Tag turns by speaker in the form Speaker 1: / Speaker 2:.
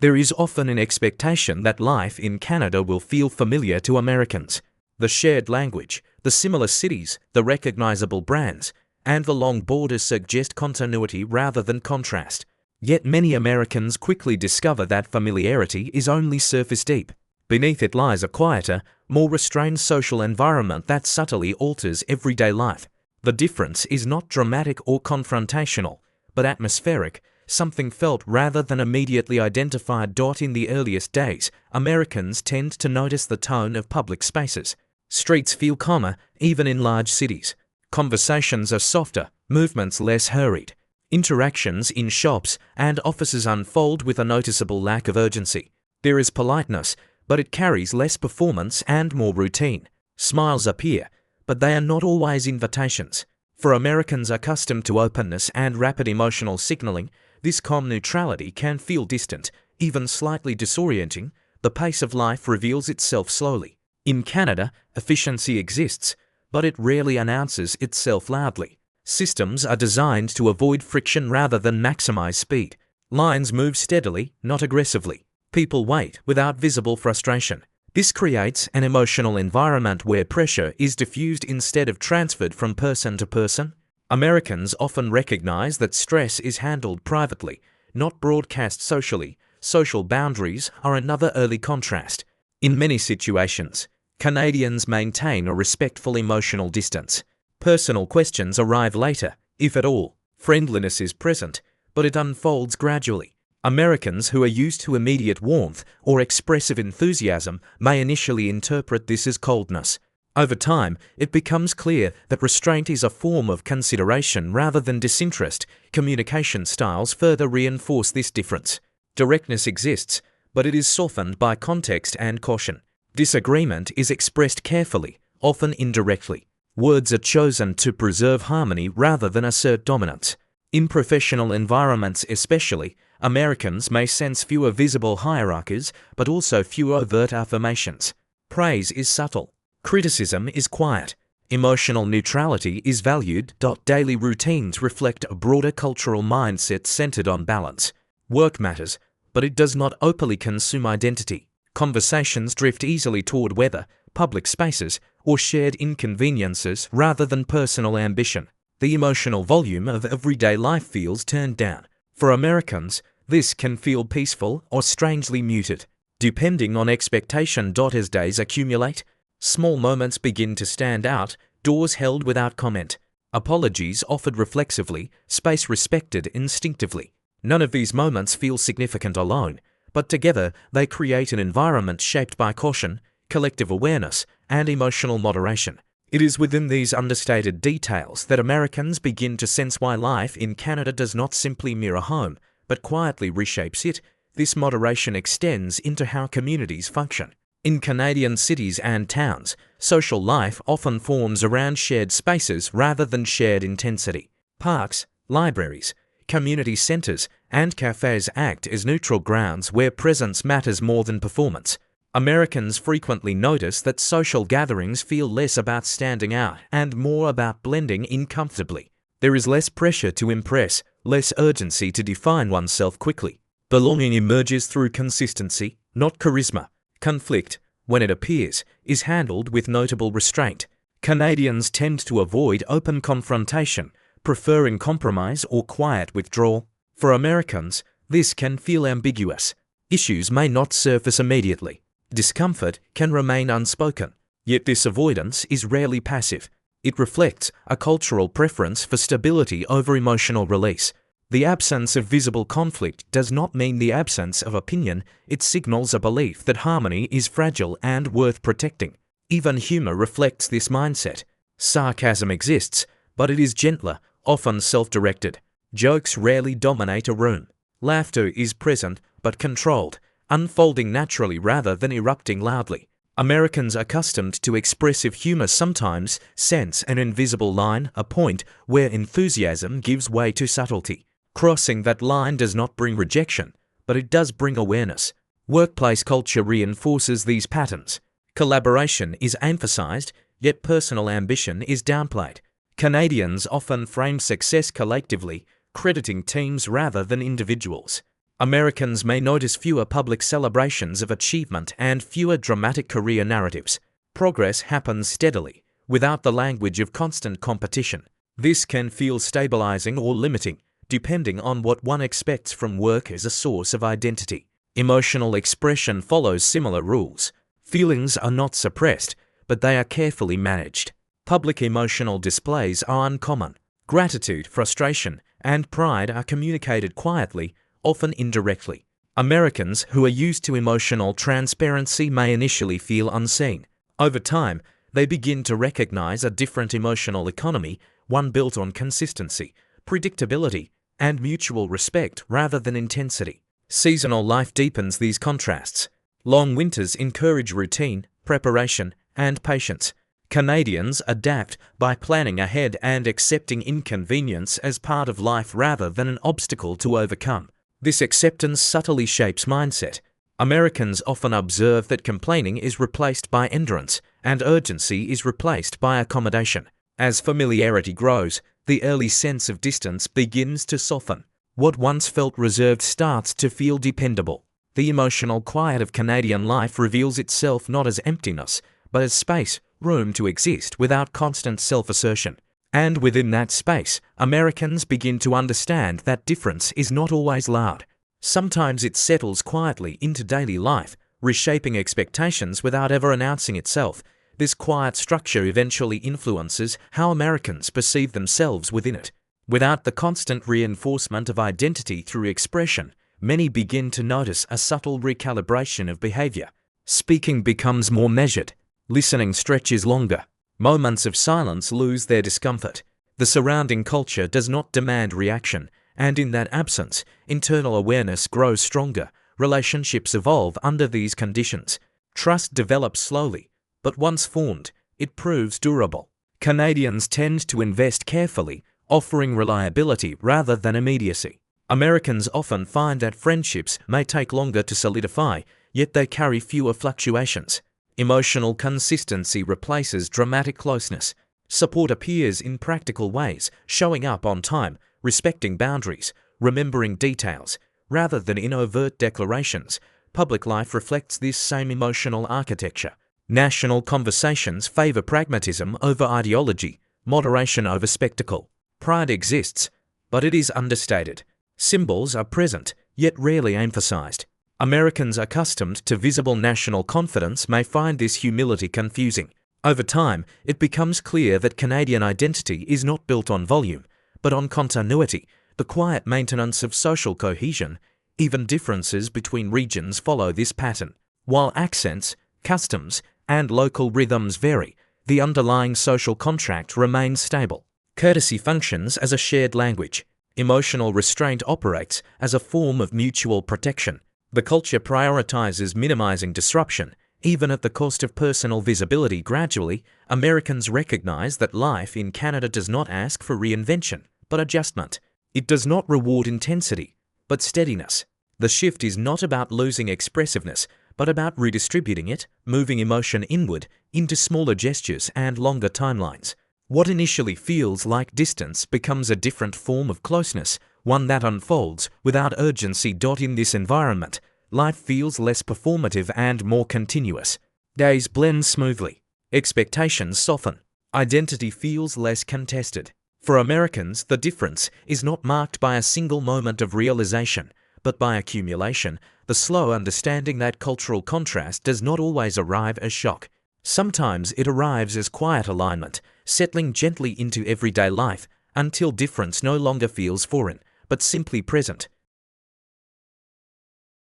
Speaker 1: There is often an expectation that life in Canada will feel familiar to Americans. The shared language, the similar cities, the recognizable brands, and the long borders suggest continuity rather than contrast. Yet many Americans quickly discover that familiarity is only surface deep. Beneath it lies a quieter, more restrained social environment that subtly alters everyday life. The difference is not dramatic or confrontational, but atmospheric, something felt rather than immediately identified. In the earliest days, Americans tend to notice the tone of public spaces. Streets feel calmer, even in large cities. Conversations are softer, movements less hurried. Interactions in shops and offices unfold with a noticeable lack of urgency. There is politeness, but it carries less performance and more routine. Smiles appear, but they are not always invitations. For Americans accustomed to openness and rapid emotional signaling, this calm neutrality can feel distant, even slightly disorienting. The pace of life reveals itself slowly. In Canada, efficiency exists, but it rarely announces itself loudly. Systems are designed to avoid friction rather than maximize speed. Lines move steadily, not aggressively. People wait without visible frustration. This creates an emotional environment where pressure is diffused instead of transferred from person to person. Americans often recognize that stress is handled privately, not broadcast socially. Social boundaries are another early contrast. In many situations, Canadians maintain a respectful emotional distance. Personal questions arrive later, if at all. Friendliness is present, but it unfolds gradually. Americans who are used to immediate warmth or expressive enthusiasm may initially interpret this as coldness. Over time, it becomes clear that restraint is a form of consideration rather than disinterest. Communication styles further reinforce this difference. Directness exists, but it is softened by context and caution. Disagreement is expressed carefully, often indirectly. Words are chosen to preserve harmony rather than assert dominance. In professional environments especially, Americans may sense fewer visible hierarchies, but also fewer overt affirmations. Praise is subtle. Criticism is quiet. Emotional neutrality is valued. Daily routines reflect a broader cultural mindset centered on balance. Work matters, but it does not openly consume identity. Conversations drift easily toward weather, public spaces, or shared inconveniences rather than personal ambition. The emotional volume of everyday life feels turned down. For Americans, this can feel peaceful or strangely muted, depending on expectation. As days accumulate, small moments begin to stand out, doors held without comment, apologies offered reflexively, space respected instinctively. None of these moments feel significant alone, but together they create an environment shaped by caution, collective awareness, and emotional moderation. It is within these understated details that Americans begin to sense why life in Canada does not simply mirror home, but quietly reshapes it. This moderation extends into how communities function. In Canadian cities and towns, social life often forms around shared spaces rather than shared intensity. Parks, libraries, community centers, and cafes act as neutral grounds where presence matters more than performance. Americans frequently notice that social gatherings feel less about standing out and more about blending in comfortably. There is less pressure to impress, less urgency to define oneself quickly. Belonging emerges through consistency, not charisma. Conflict, when it appears, is handled with notable restraint. Canadians tend to avoid open confrontation, preferring compromise or quiet withdrawal. For Americans, this can feel ambiguous. Issues may not surface immediately. Discomfort can remain unspoken, yet this avoidance is rarely passive. It reflects a cultural preference for stability over emotional release. The absence of visible conflict does not mean the absence of opinion. It signals a belief that harmony is fragile and worth protecting. Even humor reflects this mindset. Sarcasm exists, but it is gentler, often self-directed. Jokes rarely dominate a room. Laughter is present, but controlled, unfolding naturally rather than erupting loudly. Americans accustomed to expressive humor sometimes sense an invisible line, a point where enthusiasm gives way to subtlety. Crossing that line does not bring rejection, but it does bring awareness. Workplace culture reinforces these patterns. Collaboration is emphasized, yet personal ambition is downplayed. Canadians often frame success collectively, crediting teams rather than individuals. Americans may notice fewer public celebrations of achievement and fewer dramatic career narratives. Progress happens steadily, without the language of constant competition. This can feel stabilizing or limiting, depending on what one expects from work as a source of identity. Emotional expression follows similar rules. Feelings are not suppressed, but they are carefully managed. Public emotional displays are uncommon. Gratitude, frustration, and pride are communicated quietly, often indirectly. Americans who are used to emotional transparency may initially feel unseen. Over time, they begin to recognize a different emotional economy, one built on consistency, predictability, and mutual respect rather than intensity. Seasonal life deepens these contrasts. Long winters encourage routine, preparation, and patience. Canadians adapt by planning ahead and accepting inconvenience as part of life rather than an obstacle to overcome. This acceptance subtly shapes mindset. Americans often observe that complaining is replaced by endurance, and urgency is replaced by accommodation. As familiarity grows, the early sense of distance begins to soften. What once felt reserved starts to feel dependable. The emotional quiet of Canadian life reveals itself not as emptiness, but as space, room to exist without constant self-assertion. And within that space, Americans begin to understand that difference is not always loud. Sometimes it settles quietly into daily life, reshaping expectations without ever announcing itself. This quiet structure eventually influences how Americans perceive themselves within it. Without the constant reinforcement of identity through expression, many begin to notice a subtle recalibration of behavior. Speaking becomes more measured. Listening stretches longer. Moments of silence lose their discomfort. The surrounding culture does not demand reaction, and in that absence, internal awareness grows stronger. Relationships evolve under these conditions. Trust develops slowly, but once formed, it proves durable. Canadians tend to invest carefully, offering reliability rather than immediacy. Americans often find that friendships may take longer to solidify, yet they carry fewer fluctuations. Emotional consistency replaces dramatic closeness. Support appears in practical ways, showing up on time, respecting boundaries, remembering details, rather than in overt declarations. Public life reflects this same emotional architecture. National conversations favor pragmatism over ideology, moderation over spectacle. Pride exists, but it is understated. Symbols are present, yet rarely emphasized. Americans accustomed to visible national confidence may find this humility confusing. Over time, it becomes clear that Canadian identity is not built on volume, but on continuity, the quiet maintenance of social cohesion. Even differences between regions follow this pattern. While accents, customs, and local rhythms vary, the underlying social contract remains stable. Courtesy functions as a shared language. Emotional restraint operates as a form of mutual protection. The culture prioritizes minimizing disruption, even at the cost of personal visibility. Gradually, Americans recognize that life in Canada does not ask for reinvention, but adjustment. It does not reward intensity, but steadiness. The shift is not about losing expressiveness, but about redistributing it, moving emotion inward into smaller gestures and longer timelines. What initially feels like distance becomes a different form of closeness, one that unfolds without urgency. In this environment, life feels less performative and more continuous. Days blend smoothly. Expectations soften. Identity feels less contested. For Americans, the difference is not marked by a single moment of realization, but by accumulation, the slow understanding that cultural contrast does not always arrive as shock. Sometimes it arrives as quiet alignment, settling gently into everyday life until difference no longer feels foreign, but simply present.